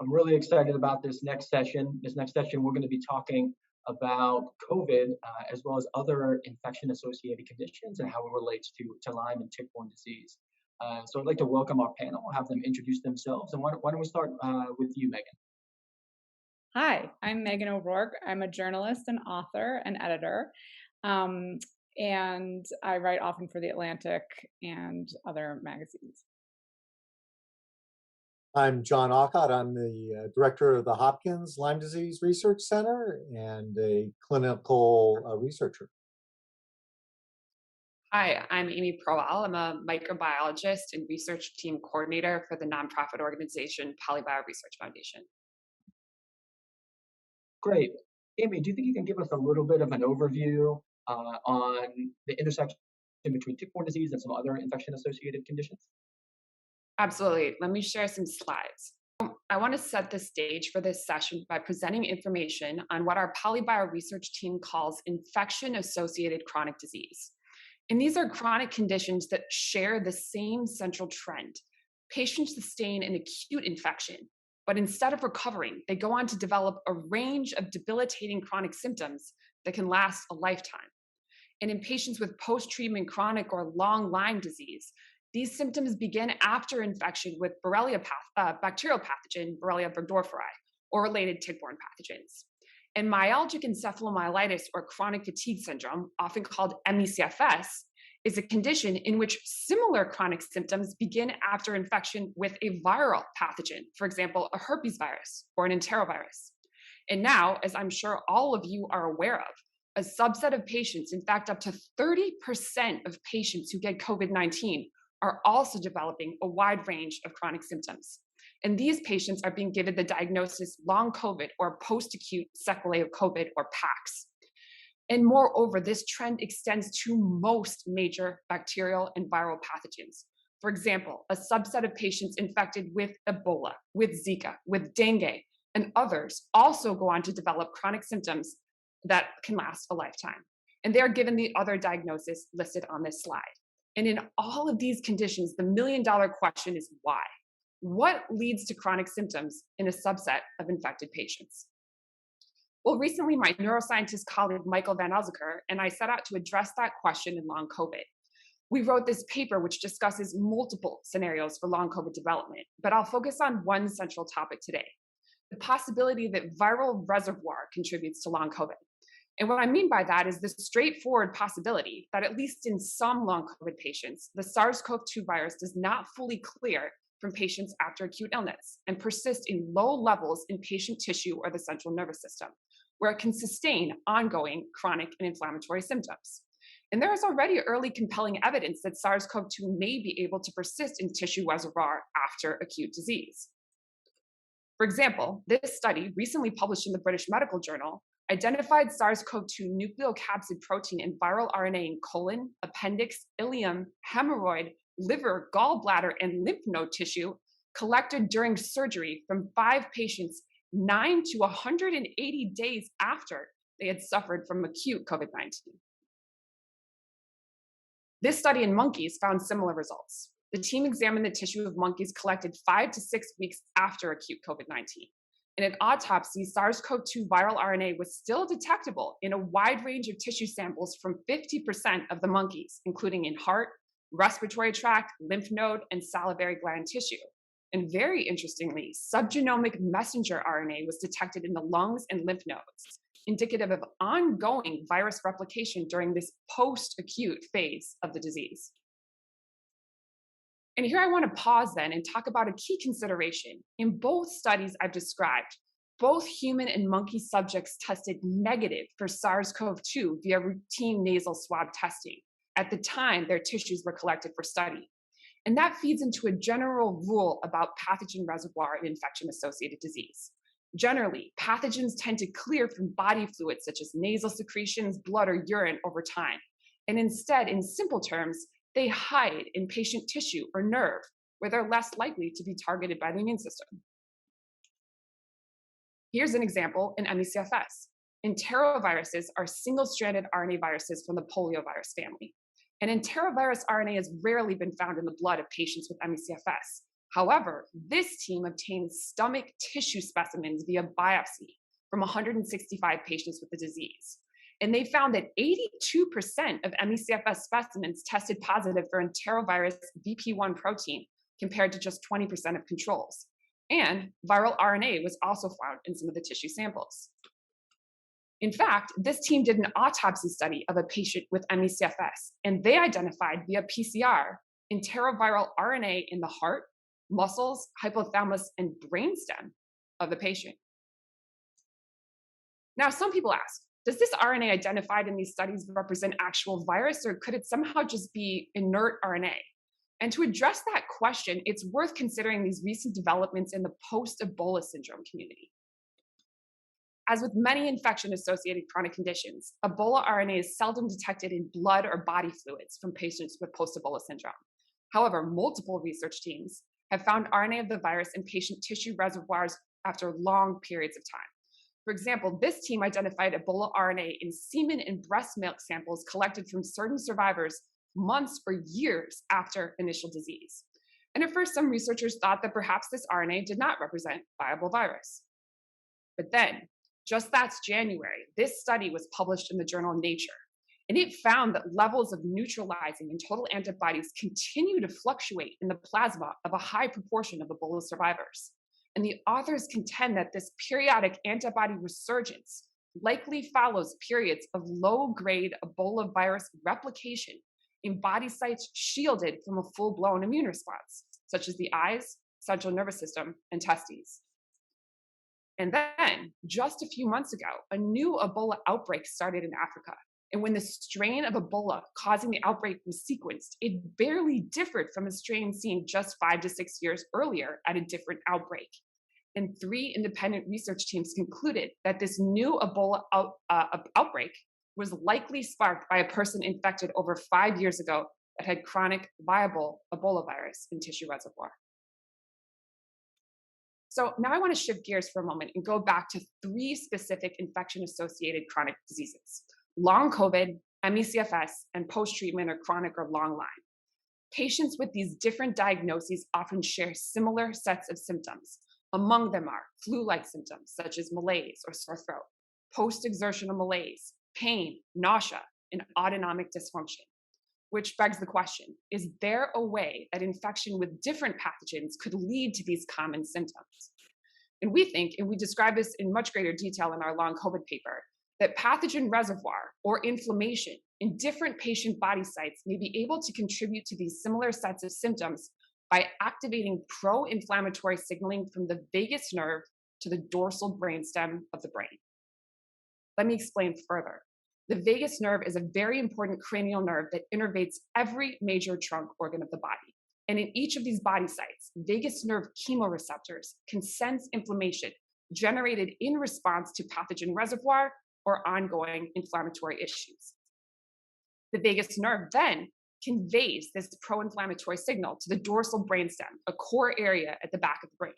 I'm really excited about this next session. This next session, we're going to be talking about COVID as well as other infection-associated conditions and how it relates to Lyme and tick-borne disease. So I'd like to welcome our panel, have them introduce themselves. And why don't we start with you, Megan? Hi, I'm Megan O'Rourke. I'm a journalist and author and editor. Um, and I write often for The Atlantic and other magazines. I'm John Alcott. I'm the director of the Hopkins Lyme Disease Research Center and a clinical researcher. Hi, I'm Amy Prowell. I'm a microbiologist and research team coordinator for the nonprofit organization Polybio Research Foundation. Great. Amy, do you think you can give us a little bit of an overview on the intersection between tick-borne disease and some other infection-associated conditions? Absolutely. Let me share some slides. I want to set the stage for this session by presenting information on what our Polybio research team calls infection-associated chronic disease. And these are chronic conditions that share the same central trend. Patients sustain an acute infection, but instead of recovering, they go on to develop a range of debilitating chronic symptoms that can last a lifetime. And in patients with post-treatment chronic or long Lyme disease, these symptoms begin after infection with bacterial pathogen, Borrelia burgdorferi, or related tick-borne pathogens. And myalgic encephalomyelitis, or chronic fatigue syndrome, often called ME/CFS, is a condition in which similar chronic symptoms begin after infection with a viral pathogen, for example, a herpes virus or an enterovirus. And now, as I'm sure all of you are aware of, a subset of patients, in fact, up to 30% of patients who get COVID-19 are also developing a wide range of chronic symptoms. And these patients are being given the diagnosis long COVID or post-acute sequelae of COVID or PACS. And moreover, this trend extends to most major bacterial and viral pathogens. For example, a subset of patients infected with Ebola, with Zika, with dengue, and others also go on to develop chronic symptoms that can last a lifetime. And they are given the other diagnosis listed on this slide. And in all of these conditions, the million-dollar question is why? What leads to chronic symptoms in a subset of infected patients? Well, recently, my neuroscientist colleague, Michael Van Elzeker, and I set out to address that question in long COVID. We wrote this paper, which discusses multiple scenarios for long COVID development, but I'll focus on one central topic today, the possibility that viral reservoir contributes to long COVID. And what I mean by that is the straightforward possibility that at least in some long COVID patients, the SARS-CoV-2 virus does not fully clear from patients after acute illness and persist in low levels in patient tissue or the central nervous system, where it can sustain ongoing chronic and inflammatory symptoms. And there is already early compelling evidence that SARS-CoV-2 may be able to persist in tissue reservoir after acute disease. For example, this study, recently published in the British Medical Journal, identified SARS-CoV-2 nucleocapsid protein in viral RNA in colon, appendix, ileum, hemorrhoid, liver, gallbladder, and lymph node tissue collected during surgery from 5 patients 9 to 180 days after they had suffered from acute COVID-19. This study in monkeys found similar results. The team examined the tissue of monkeys collected 5 to 6 weeks after acute COVID-19. And in autopsy, SARS-CoV-2 viral RNA was still detectable in a wide range of tissue samples from 50% of the monkeys, including in heart, respiratory tract, lymph node, and salivary gland tissue. And very interestingly, subgenomic messenger RNA was detected in the lungs and lymph nodes, indicative of ongoing virus replication during this post-acute phase of the disease. And here I want to pause then and talk about a key consideration. In both studies I've described, both human and monkey subjects tested negative for SARS-CoV-2 via routine nasal swab testing at the time their tissues were collected for study. And that feeds into a general rule about pathogen reservoir and infection-associated disease. Generally, pathogens tend to clear from body fluids such as nasal secretions, blood, or urine over time. And instead, in simple terms, they hide in patient tissue or nerve, where they're less likely to be targeted by the immune system. Here's an example in ME/CFS. Enteroviruses are single-stranded RNA viruses from the poliovirus family. And enterovirus RNA has rarely been found in the blood of patients with ME/CFS, However, this team obtained stomach tissue specimens via biopsy from 165 patients with the disease. And they found that 82% of ME/CFS specimens tested positive for enterovirus VP1 protein compared to just 20% of controls. And viral RNA was also found in some of the tissue samples. In fact, this team did an autopsy study of a patient with ME/CFS, and they identified via PCR enteroviral RNA in the heart, muscles, hypothalamus, and brainstem of the patient. Now, some people ask, does this RNA identified in these studies represent actual virus, or could it somehow just be inert RNA? And to address that question, it's worth considering these recent developments in the post-Ebola syndrome community. As with many infection-associated chronic conditions, Ebola RNA is seldom detected in blood or body fluids from patients with post-Ebola syndrome. However, multiple research teams have found RNA of the virus in patient tissue reservoirs after long periods of time. For example, this team identified Ebola RNA in semen and breast milk samples collected from certain survivors months or years after initial disease. And at first, some researchers thought that perhaps this RNA did not represent viable virus. But then, just last January, this study was published in the journal Nature, and it found that levels of neutralizing and total antibodies continue to fluctuate in the plasma of a high proportion of Ebola survivors. And the authors contend that this periodic antibody resurgence likely follows periods of low-grade Ebola virus replication in body sites shielded from a full-blown immune response, such as the eyes, central nervous system, and testes. And then, just a few months ago, a new Ebola outbreak started in Africa. And when the strain of Ebola causing the outbreak was sequenced, it barely differed from a strain seen just 5 to 6 years earlier at a different outbreak. And 3 independent research teams concluded that this new Ebola outbreak was likely sparked by a person infected over 5 years ago that had chronic viable Ebola virus in tissue reservoir. So now I want to shift gears for a moment and go back to 3 specific infection-associated chronic diseases: long COVID, ME/CFS, and post-treatment or chronic or long Lyme. Patients with these different diagnoses often share similar sets of symptoms. Among them are flu-like symptoms such as malaise or sore throat, post-exertional malaise, pain, nausea, and autonomic dysfunction. Which begs the question, is there a way that infection with different pathogens could lead to these common symptoms? And we think, and we describe this in much greater detail in our long COVID paper, that pathogen reservoir or inflammation in different patient body sites may be able to contribute to these similar sets of symptoms by activating pro-inflammatory signaling from the vagus nerve to the dorsal brainstem of the brain. Let me explain further. The vagus nerve is a very important cranial nerve that innervates every major trunk organ of the body. And in each of these body sites, vagus nerve chemoreceptors can sense inflammation generated in response to pathogen reservoir or ongoing inflammatory issues. The vagus nerve then conveys this pro-inflammatory signal to the dorsal brainstem, a core area at the back of the brain.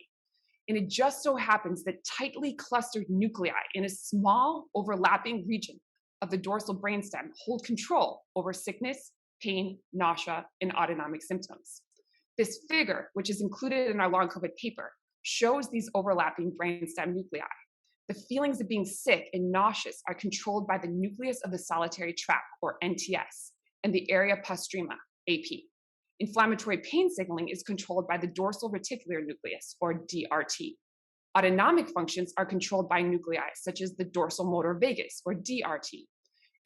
And it just so happens that tightly clustered nuclei in a small overlapping region of the dorsal brainstem hold control over sickness, pain, nausea, and autonomic symptoms. This figure, which is included in our long COVID paper, shows these overlapping brainstem nuclei. The feelings of being sick and nauseous are controlled by the nucleus of the solitary tract, or NTS, and the area postrema, AP. Inflammatory pain signaling is controlled by the dorsal reticular nucleus, or DRT. Autonomic functions are controlled by nuclei such as the dorsal motor vagus, or DRT.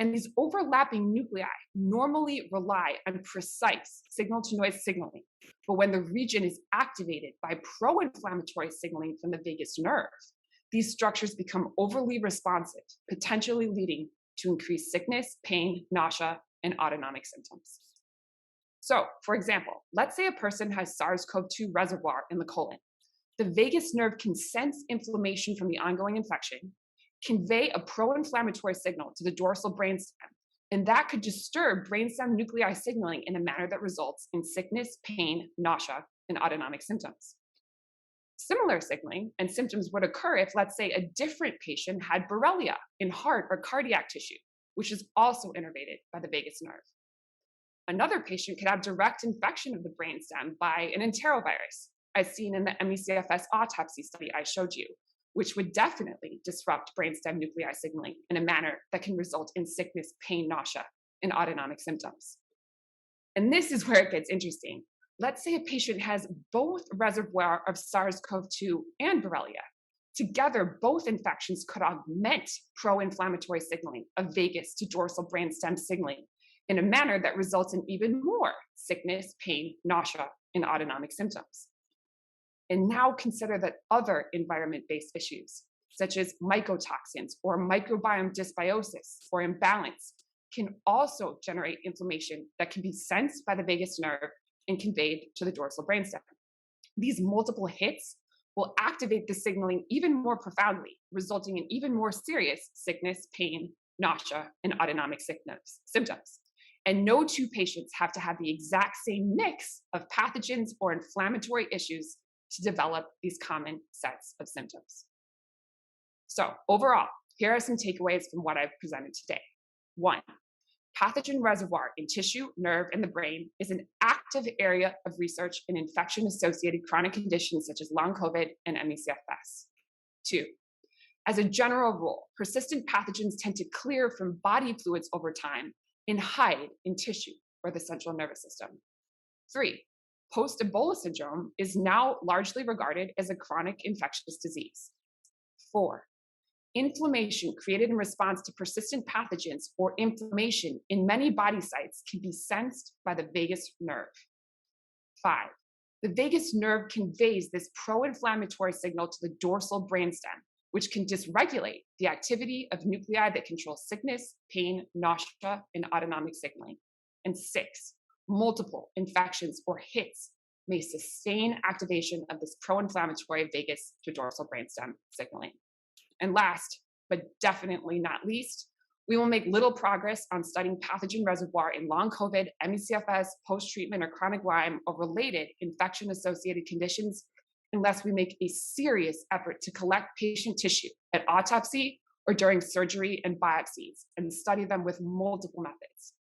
And these overlapping nuclei normally rely on precise signal-to-noise signaling. But when the region is activated by pro-inflammatory signaling from the vagus nerve, these structures become overly responsive, potentially leading to increased sickness, pain, nausea, and autonomic symptoms. So, for example, let's say a person has SARS-CoV-2 reservoir in the colon. The vagus nerve can sense inflammation from the ongoing infection, convey a pro-inflammatory signal to the dorsal brainstem, and that could disturb brainstem nuclei signaling in a manner that results in sickness, pain, nausea, and autonomic symptoms. Similar signaling and symptoms would occur if, let's say, a different patient had Borrelia in heart or cardiac tissue, which is also innervated by the vagus nerve. Another patient could have direct infection of the brainstem by an enterovirus, as seen in the MECFS autopsy study I showed you, which would definitely disrupt brainstem nuclei signaling in a manner that can result in sickness, pain, nausea, and autonomic symptoms. And this is where it gets interesting. Let's say a patient has both reservoir of SARS-CoV-2 and Borrelia. Together, both infections could augment pro-inflammatory signaling of vagus to dorsal brainstem signaling in a manner that results in even more sickness, pain, nausea, and autonomic symptoms. And now consider that other environment-based issues, such as mycotoxins or microbiome dysbiosis or imbalance, can also generate inflammation that can be sensed by the vagus nerve and conveyed to the dorsal brainstem. These multiple hits will activate the signaling even more profoundly, resulting in even more serious sickness, pain, nausea, and autonomic symptoms. And no two patients have to have the exact same mix of pathogens or inflammatory issues to develop these common sets of symptoms. So overall, here are some takeaways from what I've presented today. 1, pathogen reservoir in tissue, nerve, and the brain is an active area of research in infection-associated chronic conditions such as long COVID and MECFS. 2, as a general rule, persistent pathogens tend to clear from body fluids over time and hide in tissue or the central nervous system. 3, post-Ebola syndrome is now largely regarded as a chronic infectious disease. 4, inflammation created in response to persistent pathogens or inflammation in many body sites can be sensed by the vagus nerve. 5, the vagus nerve conveys this pro-inflammatory signal to the dorsal brainstem, which can dysregulate the activity of nuclei that control sickness, pain, nausea, and autonomic signaling. And 6, multiple infections or hits may sustain activation of this pro-inflammatory vagus to dorsal brainstem signaling. And last, but definitely not least, we will make little progress on studying pathogen reservoir in long COVID, MECFS, post-treatment, or chronic Lyme or related infection-associated conditions unless we make a serious effort to collect patient tissue at autopsy or during surgery and biopsies and study them with multiple methods.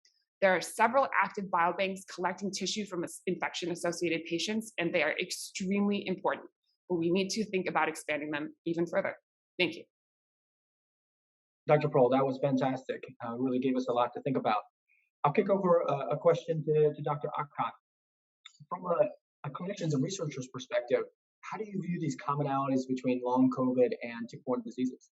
There are several active biobanks collecting tissue from infection-associated patients, and they are extremely important, but we need to think about expanding them even further. Thank you. Dr. Prohl, that was fantastic. Really gave us a lot to think about. I'll kick over a question to Dr. Akot. From a clinician's and researcher's perspective, how do you view these commonalities between long COVID and tick-borne diseases?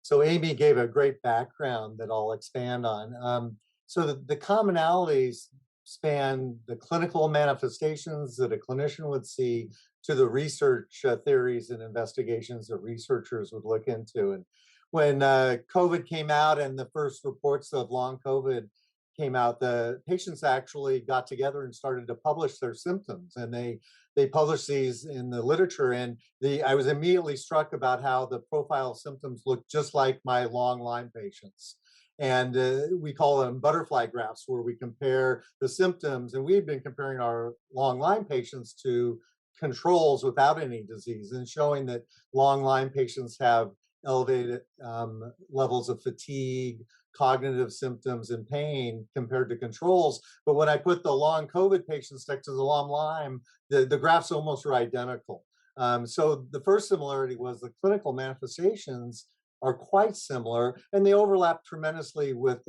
So Amy gave a great background that I'll expand on. So the commonalities span the clinical manifestations that a clinician would see to the research theories and investigations that researchers would look into. And when COVID came out and the first reports of long COVID came out, the patients actually got together and started to publish their symptoms, and they published these in the literature. And I was immediately struck about how the profile symptoms looked just like my long Lyme patients. And we call them butterfly graphs, where we compare the symptoms. And we've been comparing our long Lyme patients to controls without any disease and showing that long Lyme patients have elevated levels of fatigue, cognitive symptoms, and pain compared to controls. But when I put the long COVID patients next to the long Lyme, the graphs almost were identical. So the first similarity was the clinical manifestations are quite similar, and they overlap tremendously with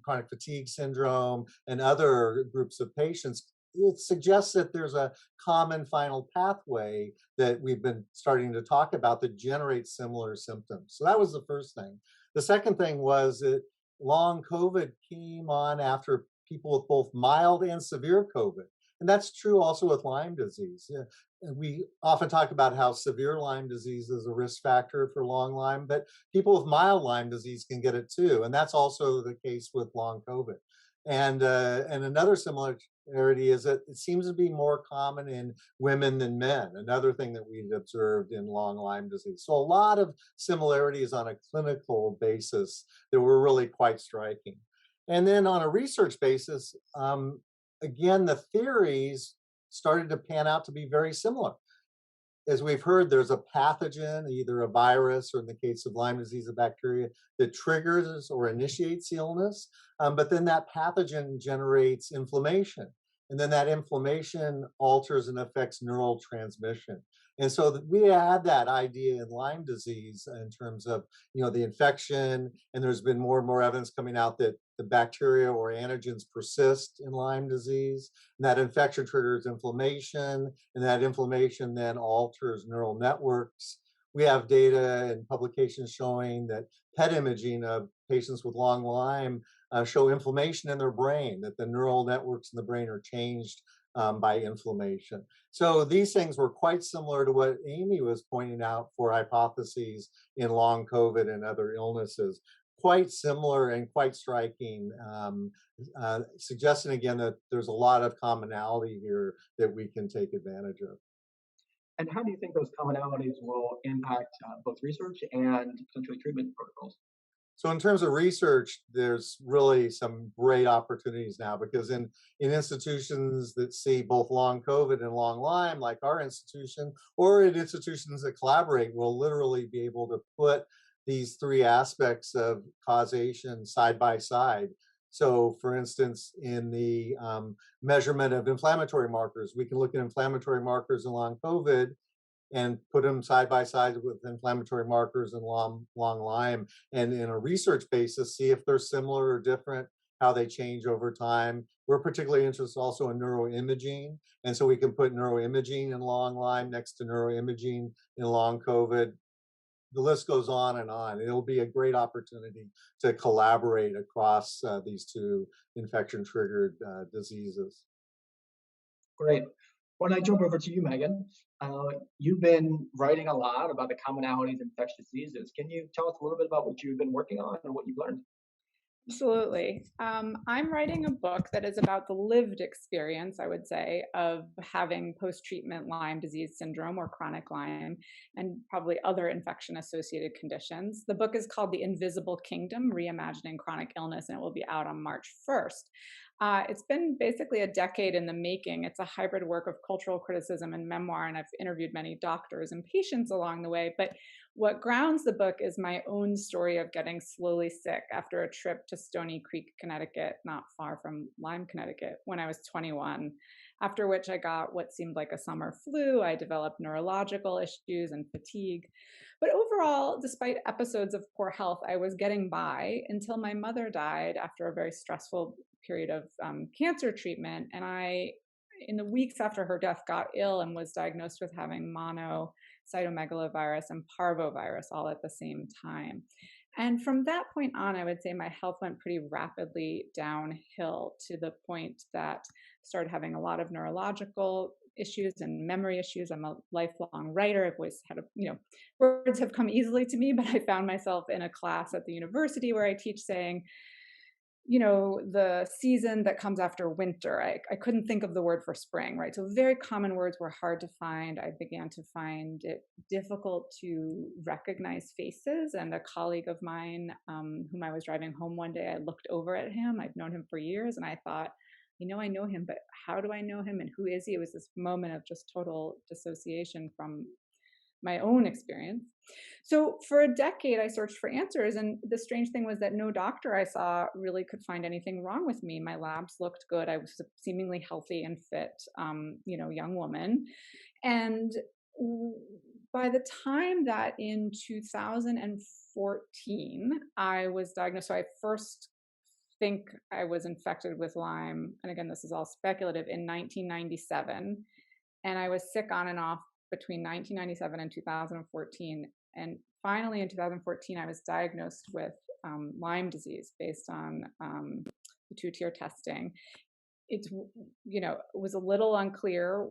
chronic fatigue syndrome and other groups of patients. It suggests that there's a common final pathway that we've been starting to talk about that generates similar symptoms. So that was the first thing. The second thing was that long COVID came on after people with both mild and severe COVID. And that's true also with Lyme disease. We often talk about how severe Lyme disease is a risk factor for long Lyme, but people with mild Lyme disease can get it too. And that's also the case with long COVID. And another similarity is that it seems to be more common in women than men, another thing that we've observed in long Lyme disease. So a lot of similarities on a clinical basis that were really quite striking. And then on a research basis, again, the theories started to pan out to be very similar. As we've heard, there's a pathogen, either a virus or in the case of Lyme disease, a bacteria that triggers or initiates the illness. But then that pathogen generates inflammation. And then that inflammation alters and affects neural transmission. And so we had that idea in Lyme disease in terms of, the infection, and there's been more and more evidence coming out that the bacteria or antigens persist in Lyme disease. And that infection triggers inflammation, and that inflammation then alters neural networks. We have data and publications showing that PET imaging of patients with long Lyme show inflammation in their brain, that the neural networks in the brain are changed by inflammation. So these things were quite similar to what Amy was pointing out for hypotheses in long COVID and other illnesses. Quite similar and quite striking, suggesting again that there's a lot of commonality here that we can take advantage of. And how do you think those commonalities will impact both research and potentially treatment protocols? So in terms of research, there's really some great opportunities now, because in institutions that see both long COVID and long Lyme, like our institution, or in institutions that collaborate, we'll literally be able to put these three aspects of causation side by side. So for instance, in the measurement of inflammatory markers, we can look at inflammatory markers in long COVID and put them side by side with inflammatory markers in long Lyme, and in a research basis, see if they're similar or different, how they change over time. We're particularly interested also in neuroimaging, and so we can put neuroimaging in long Lyme next to neuroimaging in long COVID. The list goes on and on. It'll be a great opportunity to collaborate across these two infection-triggered diseases. Great. When I jump over to you, Megan, you've been writing a lot about the commonalities of infectious diseases. Can you tell us a little bit about what you've been working on and what you've learned? Absolutely. I'm writing a book that is about the lived experience, I would say, of having post-treatment Lyme disease syndrome or chronic Lyme, and probably other infection-associated conditions. The book is called The Invisible Kingdom: Reimagining Chronic Illness, and it will be out on March 1st. It's been basically a decade in the making. It's a hybrid work of cultural criticism and memoir, and I've interviewed many doctors and patients along the way. But what grounds the book is my own story of getting slowly sick after a trip to Stony Creek, Connecticut, not far from Lyme, Connecticut, when I was 21, after which I got what seemed like a summer flu. I developed neurological issues and fatigue. But overall, despite episodes of poor health, I was getting by until my mother died after a very stressful period of cancer treatment. And I, in the weeks after her death, got ill and was diagnosed with having monocytomegalovirus and parvovirus all at the same time. And from that point on, I would say my health went pretty rapidly downhill, to the point that I started having a lot of neurological issues and memory issues. I'm a lifelong writer. I've always had words have come easily to me, but I found myself in a class at the university where I teach saying, the season that comes after winter. I couldn't think of the word for spring, right? So very common words were hard to find. I began to find it difficult to recognize faces. And a colleague of mine, whom I was driving home one day, I looked over at him. I've known him for years, and I thought, I know him, but how do I know him and who is he? It was this moment of just total dissociation from my own experience. So for a decade, I searched for answers. And the strange thing was that no doctor I saw really could find anything wrong with me. My labs looked good. I was a seemingly healthy and fit, young woman. And by the time that in 2014, I was diagnosed, so I first think I was infected with Lyme, and again, this is all speculative, in 1997. And I was sick on and off between 1997 and 2014. And finally, in 2014, I was diagnosed with Lyme disease based on the two-tier testing. It was a little unclear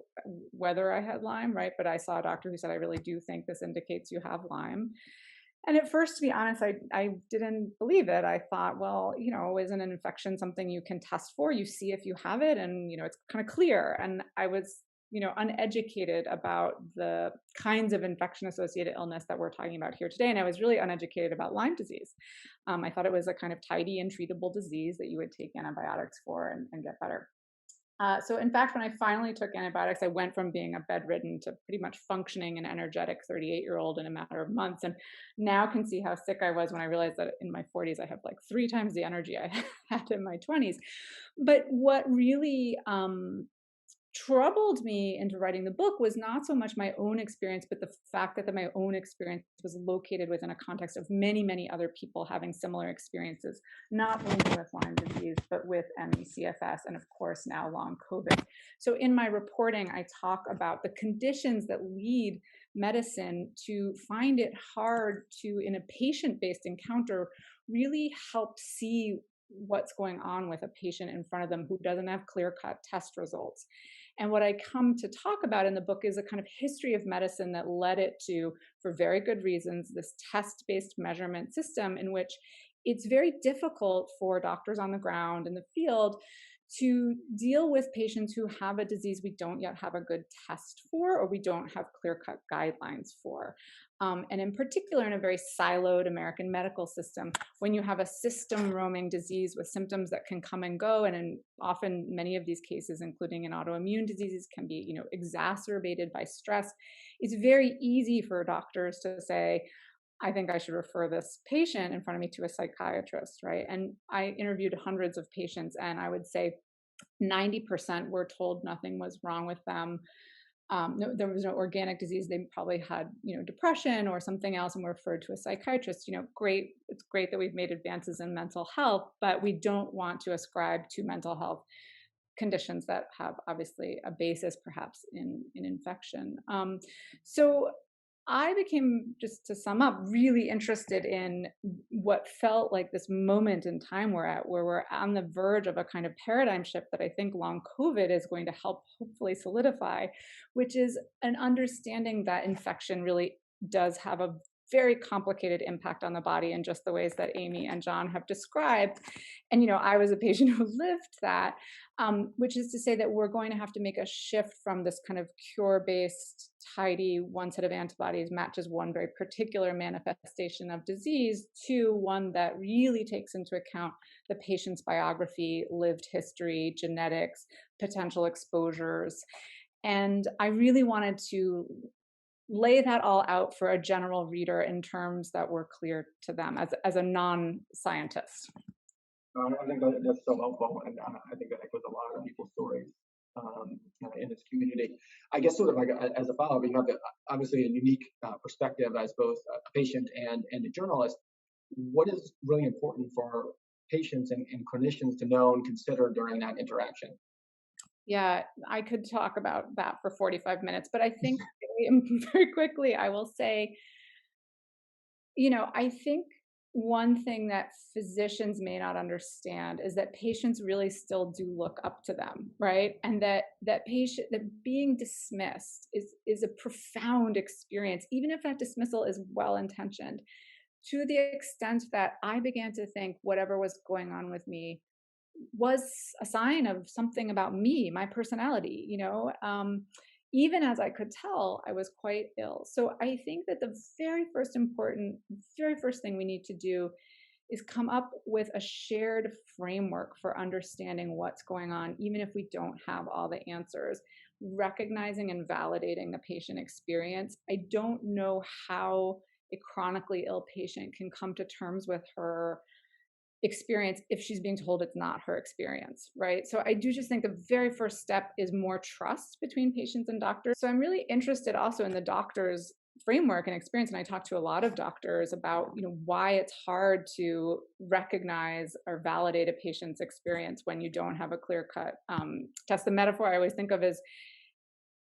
whether I had Lyme, right? But I saw a doctor who said, I really do think this indicates you have Lyme. And at first, to be honest, I didn't believe it. I thought, well, isn't an infection something you can test for? You see if you have it, and, it's kind of clear. And I was uneducated about the kinds of infection-associated illness that we're talking about here today. And I was really uneducated about Lyme disease. I thought it was a kind of tidy and treatable disease that you would take antibiotics for and get better. So in fact, when I finally took antibiotics, I went from being a bedridden to pretty much functioning and energetic 38-year-old in a matter of months. And now can see how sick I was when I realized that in my 40s, I have like 3 times the energy I had in my 20s. But what really troubled me into writing the book was not so much my own experience, but the fact that my own experience was located within a context of many, many other people having similar experiences, not only with Lyme disease, but with ME/CFS, and of course now long COVID. So in my reporting, I talk about the conditions that lead medicine to find it hard to, in a patient-based encounter, really help see what's going on with a patient in front of them who doesn't have clear-cut test results. And what I come to talk about in the book is a kind of history of medicine that led it to, for very good reasons, this test-based measurement system in which it's very difficult for doctors on the ground in the field to deal with patients who have a disease we don't yet have a good test for, or we don't have clear-cut guidelines for. And in particular, in a very siloed American medical system, when you have a system roaming disease with symptoms that can come and go, and in often many of these cases, including in autoimmune diseases, can be exacerbated by stress, it's very easy for doctors to say, I think I should refer this patient in front of me to a psychiatrist, right? And I interviewed hundreds of patients, and I would say 90% were told nothing was wrong with them. No, there was no organic disease. They probably had, depression or something else, and were referred to a psychiatrist. Great. It's great that we've made advances in mental health, but we don't want to ascribe to mental health conditions that have obviously a basis perhaps in infection. So I became, just to sum up, really interested in what felt like this moment in time we're at, where we're on the verge of a kind of paradigm shift that I think long COVID is going to help hopefully solidify, which is an understanding that infection really does have a very complicated impact on the body in just the ways that Amy and John have described. And, I was a patient who lived that, which is to say that we're going to have to make a shift from this kind of cure-based, tidy, one set of antibodies matches one very particular manifestation of disease to one that really takes into account the patient's biography, lived history, genetics, potential exposures. And I really wanted to lay that all out for a general reader in terms that were clear to them as a non-scientist. I think that's so helpful, and I think that echoes a lot of people's stories in this community. I guess sort of like as a follow-up, you have obviously a unique perspective as both a patient and a journalist. What is really important for patients and clinicians to know and consider during that interaction? Yeah, I could talk about that for 45 minutes, but I think very quickly I will say, I think one thing that physicians may not understand is that patients really still do look up to them, right? And that being dismissed is a profound experience, even if that dismissal is well-intentioned, to the extent that I began to think whatever was going on with me was a sign of something about me, my personality, even as I could tell I was quite ill. So I think that the very first thing we need to do is come up with a shared framework for understanding what's going on, even if we don't have all the answers, recognizing and validating the patient experience. I don't know how a chronically ill patient can come to terms with her experience if she's being told it's not her experience, right? So I do just think the very first step is more trust between patients and doctors. So I'm really interested also in the doctor's framework and experience, and I talk to a lot of doctors about why it's hard to recognize or validate a patient's experience when you don't have a clear-cut test. The metaphor I always think of is,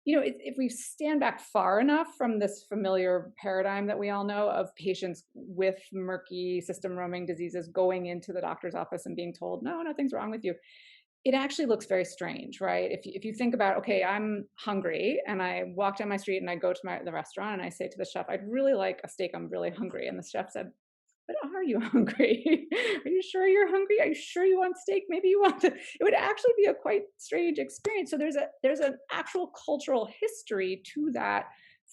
if we stand back far enough from this familiar paradigm that we all know of patients with murky system roaming diseases going into the doctor's office and being told, no, nothing's wrong with you, it actually looks very strange, right? If you think about, okay, I'm hungry and I walk down my street and I go to the restaurant and I say to the chef, I'd really like a steak, I'm really hungry. And the chef said, but are you hungry? Are you sure you're hungry? Are you sure you want steak? Maybe you want to. It would actually be a quite strange experience. So there's an actual cultural history to that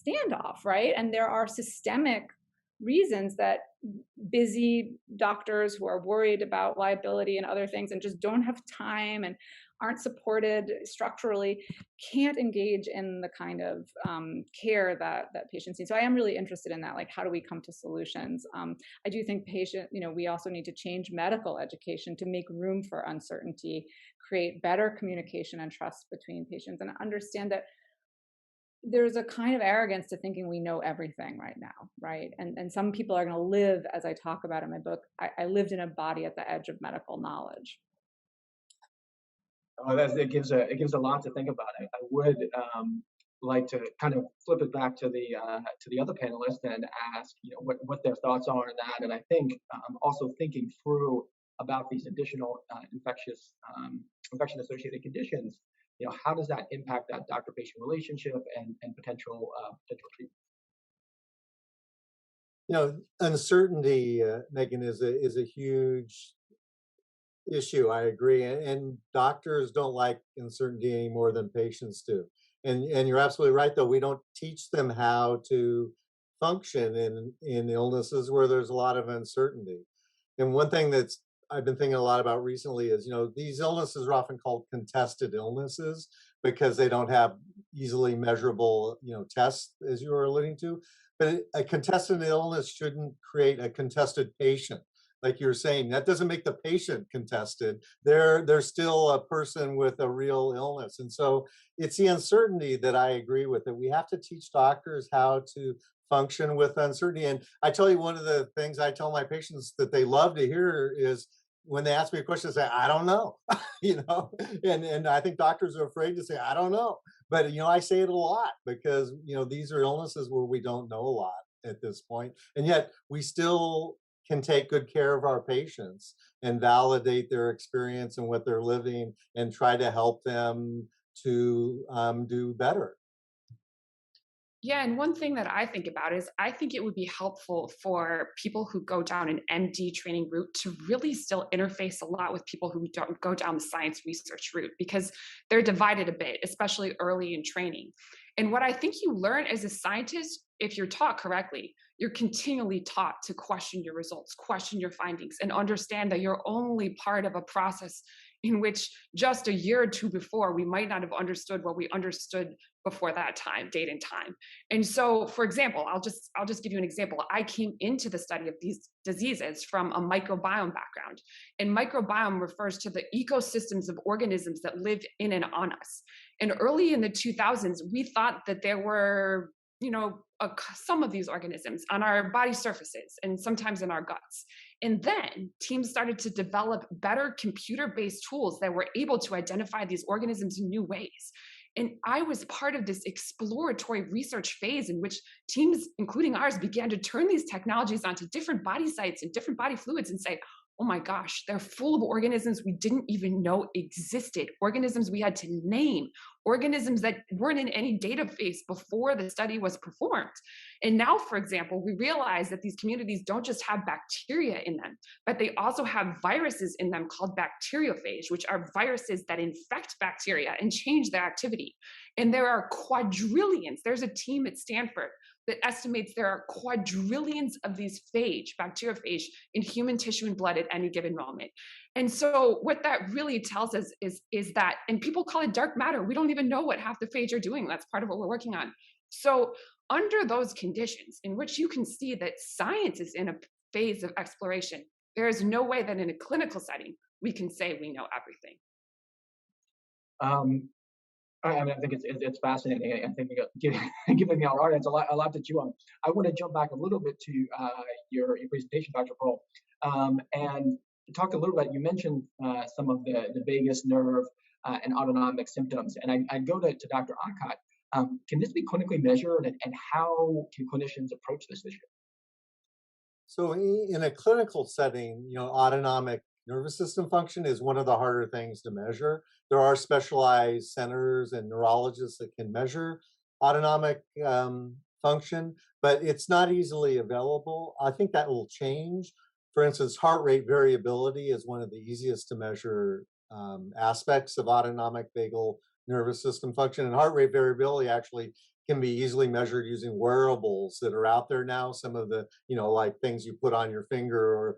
standoff, right? And there are systemic reasons that busy doctors who are worried about liability and other things and just don't have time and aren't supported structurally, can't engage in the kind of care that patients need. So I am really interested in that. Like, how do we come to solutions? I do think we also need to change medical education to make room for uncertainty, create better communication and trust between patients, and understand that there's a kind of arrogance to thinking we know everything right now, right? And some people are going to live, as I talk about in my book, I lived in a body at the edge of medical knowledge. Oh, it gives a lot to think about. I would like to kind of flip it back to the other panelists and ask, what their thoughts are on that. And I think also thinking through about these additional infection associated conditions. How does that impact that doctor-patient relationship and potential treatment? Uncertainty, Megan, is a huge issue. I agree, and doctors don't like uncertainty any more than patients do. And you're absolutely right, though. We don't teach them how to function in illnesses where there's a lot of uncertainty. And one thing that's I've been thinking a lot about recently is, these illnesses are often called contested illnesses because they don't have easily measurable, tests, as you were alluding to. But a contested illness shouldn't create a contested patient. Like you were saying, that doesn't make the patient contested. They're still a person with a real illness. And so it's the uncertainty that I agree with, that we have to teach doctors how to function with uncertainty. And I tell you, one of the things I tell my patients that they love to hear is when they ask me a question, they say, I don't know, and I think doctors are afraid to say, I don't know. But, I say it a lot because, these are illnesses where we don't know a lot at this point. And yet we still can take good care of our patients and validate their experience and what they're living and try to help them to do better. Yeah, and one thing that I think about is I think it would be helpful for people who go down an MD training route to really still interface a lot with people who don't go down the science research route, because they're divided a bit, especially early in training. And what I think you learn as a scientist, if you're taught correctly, you're continually taught to question your results, question your findings, and understand that you're only part of a process in which just a year or two before, we might not have understood what we understood before that time, date and time. And so, for example, I'll just give you an example. I came into the study of these diseases from a microbiome background. And microbiome refers to the ecosystems of organisms that live in and on us. And early in the 2000s, we thought that there were some of these organisms on our body surfaces and sometimes in our guts. And then teams started to develop better computer-based tools that were able to identify these organisms in new ways. And I was part of this exploratory research phase in which teams, including ours, began to turn these technologies onto different body sites and different body fluids and say, oh my gosh, they're full of organisms we didn't even know existed, organisms we had to name, organisms that weren't in any database before the study was performed. And now, for example, we realize that these communities don't just have bacteria in them, but they also have viruses in them called bacteriophage, which are viruses that infect bacteria and change their activity. And there are quadrillions. There's a team at Stanford that estimates there are quadrillions of these bacteriophage in human tissue and blood at any given moment. And so what that really tells us is that, and people call it dark matter. We don't even know what half the phage are doing. That's part of what we're working on. So under those conditions in which you can see that science is in a phase of exploration, there is no way that in a clinical setting, we can say we know everything. I think it's fascinating. I think giving our audience a lot to chew on. I want to jump back a little bit to your presentation, Dr. Pearl, and talk a little bit. You mentioned some of the vagus nerve and autonomic symptoms, and I'd go to Dr. Akot. Can this be clinically measured, and how can clinicians approach this issue? So in a clinical setting, autonomic nervous system function is one of the harder things to measure. There are specialized centers and neurologists that can measure autonomic function, but it's not easily available. I think that will change. For instance, heart rate variability is one of the easiest to measure aspects of autonomic vagal nervous system function. And heart rate variability actually can be easily measured using wearables that are out there now. Some of the, like things you put on your finger or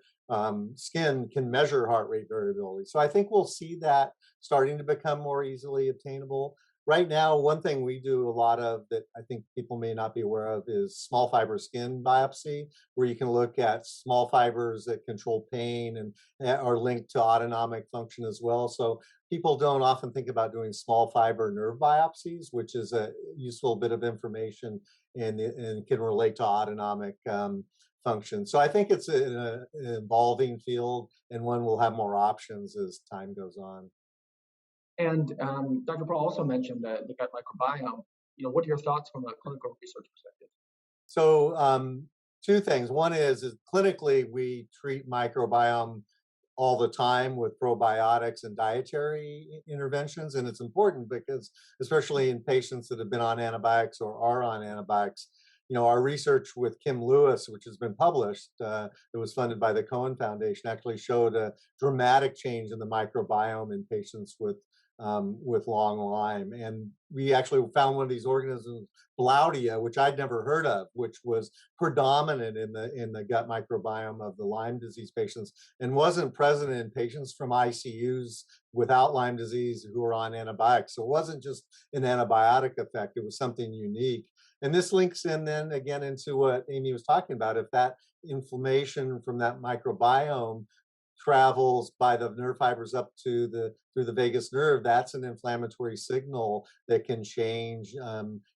skin can measure heart rate variability. So I think we'll see that starting to become more easily obtainable. Right now, one thing we do a lot of that I think people may not be aware of is small fiber skin biopsy, where you can look at small fibers that control pain and are linked to autonomic function as well. So people don't often think about doing small fiber nerve biopsies, which is a useful bit of information and can relate to autonomic function. So I think it's an evolving field and one will have more options as time goes on. And Dr. Paul also mentioned the gut microbiome. What are your thoughts from a clinical research perspective? So two things. One is clinically we treat microbiome all the time with probiotics and dietary interventions, and it's important because especially in patients that have been on antibiotics or are on antibiotics, our research with Kim Lewis, which has been published, it was funded by the Cohen Foundation, actually showed a dramatic change in the microbiome in patients with long Lyme. And we actually found one of these organisms, Blaudia, which I'd never heard of, which was predominant in the gut microbiome of the Lyme disease patients and wasn't present in patients from ICUs without Lyme disease who were on antibiotics. So it wasn't just an antibiotic effect, it was something unique. And this links in then again into what Amy was talking about. If that inflammation from that microbiome travels by the nerve fibers up to through the vagus nerve, that's an inflammatory signal that can change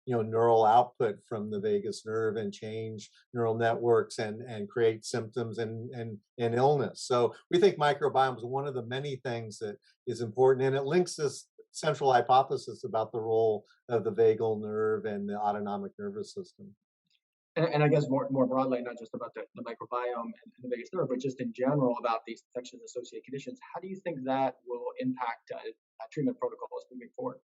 neural output from the vagus nerve and change neural networks and create symptoms and illness. So we think microbiome is one of the many things that is important, and it links this central hypothesis about the role of the vagal nerve and the autonomic nervous system. And I guess more broadly, not just about the microbiome and the vagus nerve, but just in general about these infection-associated conditions, how do you think that will impact treatment protocols moving forward?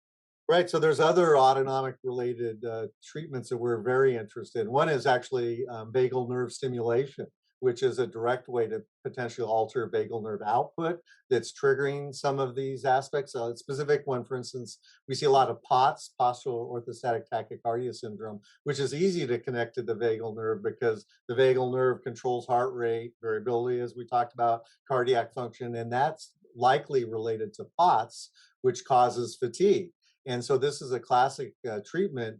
Right. So there's other autonomic related treatments that we're very interested in. One is actually vagal nerve stimulation, which is a direct way to potentially alter vagal nerve output that's triggering some of these aspects. A specific one, for instance, we see a lot of POTS, postural orthostatic tachycardia syndrome, which is easy to connect to the vagal nerve because the vagal nerve controls heart rate variability, as we talked about, cardiac function, and that's likely related to POTS, which causes fatigue. And so this is a classic treatment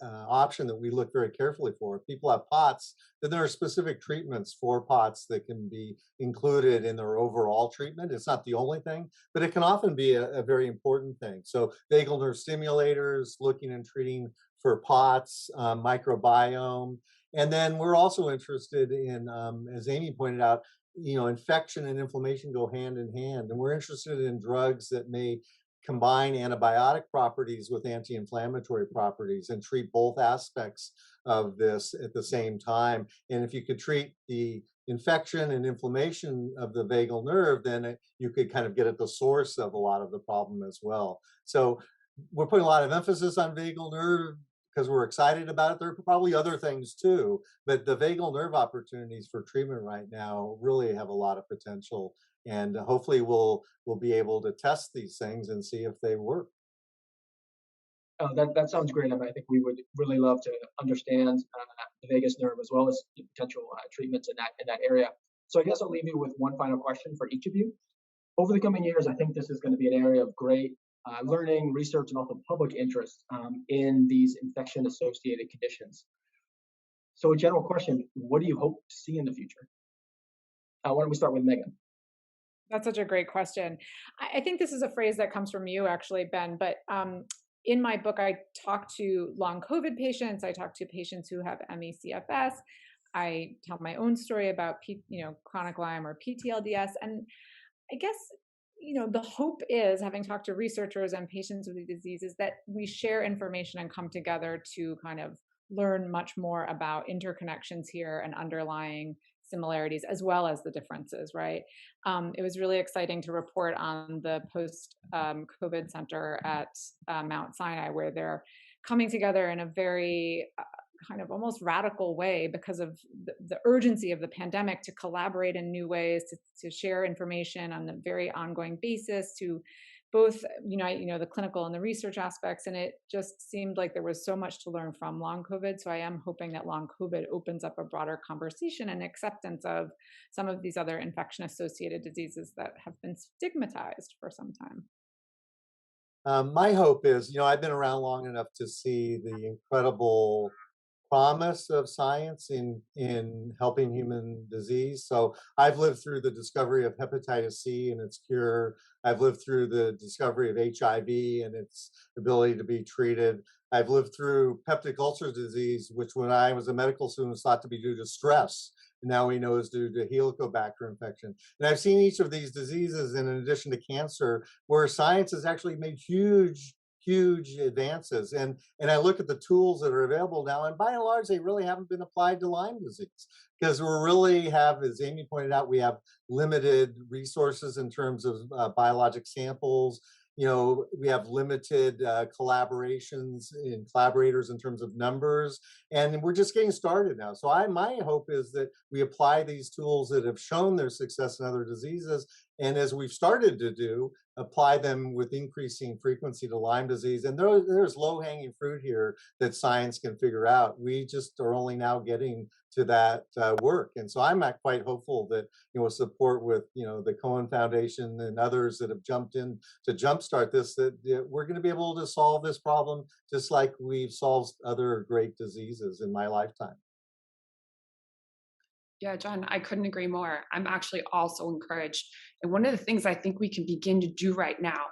option that we look very carefully for. If people have POTS, then there are specific treatments for POTS that can be included in their overall treatment. It's not the only thing, but it can often be a very important thing. So vagal nerve stimulators, looking and treating for POTS, microbiome. And then we're also interested in, as Amy pointed out, infection and inflammation go hand in hand. And we're interested in drugs that may combine antibiotic properties with anti-inflammatory properties and treat both aspects of this at the same time. And if you could treat the infection and inflammation of the vagal nerve, then you could kind of get at the source of a lot of the problem as well. So we're putting a lot of emphasis on vagal nerve because we're excited about it. There are probably other things too, but the vagal nerve opportunities for treatment right now really have a lot of potential. And hopefully we'll be able to test these things and see if they work. That sounds great. I think we would really love to understand the vagus nerve as well as potential treatments in that area. So I guess I'll leave you with one final question for each of you. Over the coming years, I think this is going to be an area of great learning, research, and also public interest in these infection-associated conditions. So a general question, what do you hope to see in the future? Why don't we start with Megan? That's such a great question. I think this is a phrase that comes from you, actually, Ben. But in my book, I talk to long COVID patients. I talk to patients who have ME/CFS. I tell my own story about chronic Lyme or PTLDS. And I guess the hope is, having talked to researchers and patients with the diseases, that we share information and come together to kind of learn much more about interconnections here and underlying similarities as well as the differences, right? It was really exciting to report on the post-COVID center at Mount Sinai, where they're coming together in a very kind of almost radical way because of the urgency of the pandemic to collaborate in new ways, to share information on a very ongoing basis, to both unite, the clinical and the research aspects. And it just seemed like there was so much to learn from long COVID. So I am hoping that long COVID opens up a broader conversation and acceptance of some of these other infection associated diseases that have been stigmatized for some time. My hope is, I've been around long enough to see the incredible promise of science in helping human disease. So I've lived through the discovery of hepatitis C and its cure. I've lived through the discovery of HIV and its ability to be treated. I've lived through peptic ulcer disease, which when I was a medical student was thought to be due to stress. And now we know is due to Helicobacter infection. And I've seen each of these diseases, in addition to cancer, where science has actually made huge advances. And I look at the tools that are available now, and by and large, they really haven't been applied to Lyme disease because we really have, as Amy pointed out, we have limited resources in terms of biologic samples. We have limited collaborations and collaborators in terms of numbers, and we're just getting started now. So my hope is that we apply these tools that have shown their success in other diseases, and as we've started to do, apply them with increasing frequency to Lyme disease. And there's low-hanging fruit here that science can figure out. We just are only now getting to that work. And so I'm quite hopeful that, support with, the Cohen Foundation and others that have jumped in to jumpstart this, that we're going to be able to solve this problem just like we've solved other great diseases in my lifetime. Yeah, John, I couldn't agree more. I'm actually also encouraged. And one of the things I think we can begin to do right now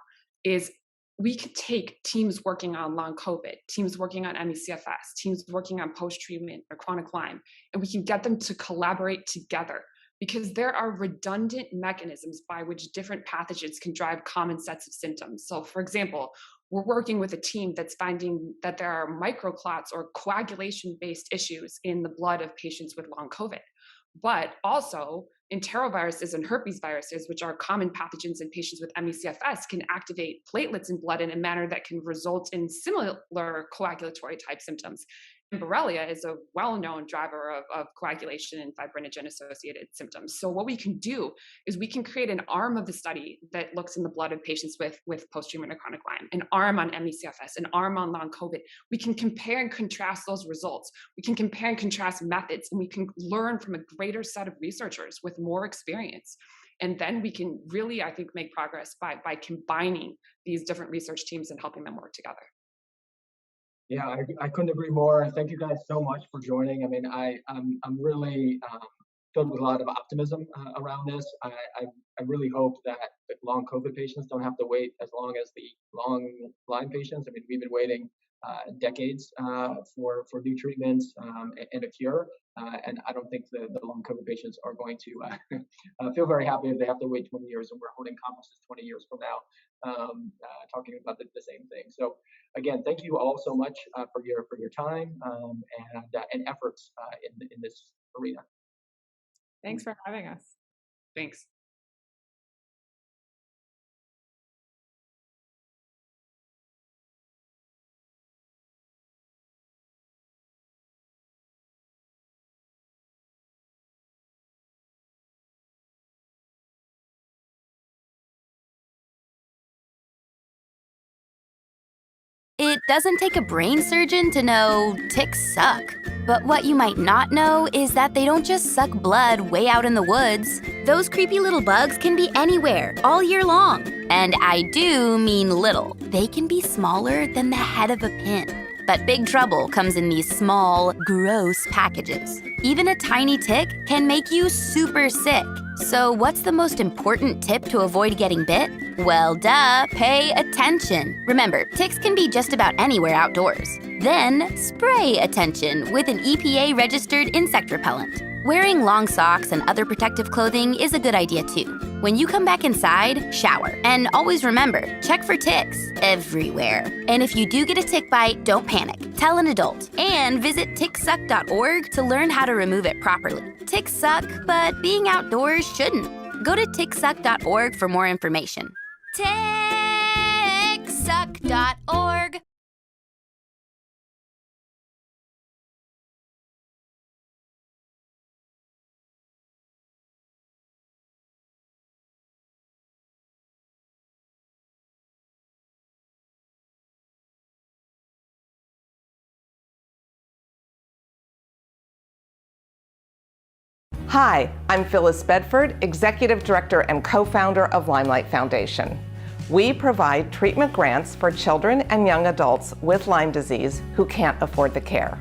is we could take teams working on long COVID, teams working on ME/CFS, teams working on post-treatment or chronic Lyme, and we can get them to collaborate together because there are redundant mechanisms by which different pathogens can drive common sets of symptoms. So, for example, we're working with a team that's finding that there are microclots or coagulation-based issues in the blood of patients with long COVID. But also, enteroviruses and herpes viruses, which are common pathogens in patients with ME/CFS, can activate platelets in blood in a manner that can result in similar coagulatory type symptoms. And Borrelia is a well-known driver of coagulation and fibrinogen-associated symptoms. So what we can do is we can create an arm of the study that looks in the blood of patients with post-treatment or chronic Lyme, an arm on ME/CFS, an arm on long COVID. We can compare and contrast those results. We can compare and contrast methods, and we can learn from a greater set of researchers with more experience. And then we can really, I think, make progress by combining these different research teams and helping them work together. Yeah, I couldn't agree more. Thank you guys so much for joining. I mean, I'm really filled with a lot of optimism around this. I really hope that the long COVID patients don't have to wait as long as the long Lyme patients. I mean, we've been waiting decades for new treatments and a cure. And I don't think the long COVID patients are going to feel very happy if they have to wait 20 years and we're holding conferences 20 years from now talking about the same thing. So again, thank you all so much for your time and efforts in this arena. Thanks for having us. Thanks. It doesn't take a brain surgeon to know ticks suck. But what you might not know is that they don't just suck blood way out in the woods. Those creepy little bugs can be anywhere, all year long. And I do mean little. They can be smaller than the head of a pin. But big trouble comes in these small, gross packages. Even a tiny tick can make you super sick. So what's the most important tip to avoid getting bit? Well, duh, pay attention. Remember, ticks can be just about anywhere outdoors. Then, spray attention with an EPA-registered insect repellent. Wearing long socks and other protective clothing is a good idea too. When you come back inside, shower. And always remember, check for ticks everywhere. And if you do get a tick bite, don't panic. Tell an adult. And visit ticksuck.org to learn how to remove it properly. Ticks suck, but being outdoors shouldn't. Go to ticksuck.org for more information. Ticksuck.org Hi, I'm Phyllis Bedford, Executive Director and co-founder of Limelight Foundation. We provide treatment grants for children and young adults with Lyme disease who can't afford the care.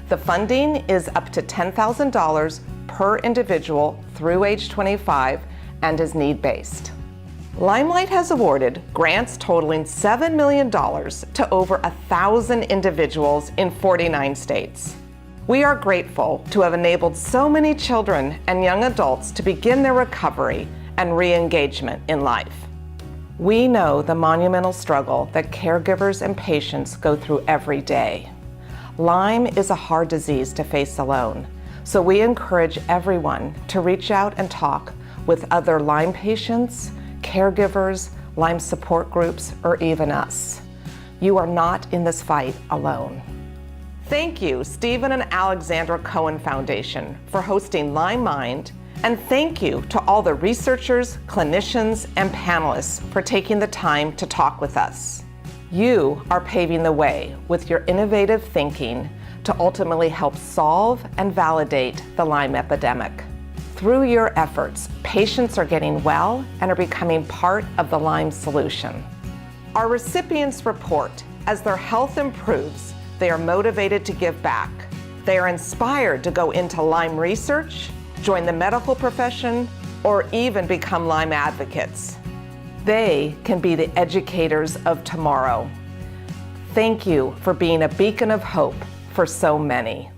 The funding is up to $10,000 per individual through age 25 and is need-based. Limelight has awarded grants totaling $7 million to over 1,000 individuals in 49 states. We are grateful to have enabled so many children and young adults to begin their recovery and re-engagement in life. We know the monumental struggle that caregivers and patients go through every day. Lyme is a hard disease to face alone, so we encourage everyone to reach out and talk with other Lyme patients, caregivers, Lyme support groups, or even us. You are not in this fight alone. Thank you, Stephen and Alexandra Cohen Foundation, for hosting LymeMIND, and thank you to all the researchers, clinicians, and panelists for taking the time to talk with us. You are paving the way with your innovative thinking to ultimately help solve and validate the Lyme epidemic. Through your efforts, patients are getting well and are becoming part of the Lyme solution. Our recipients report as their health improves, they are motivated to give back. They are inspired to go into Lyme research, join the medical profession, or even become Lyme advocates. They can be the educators of tomorrow. Thank you for being a beacon of hope for so many.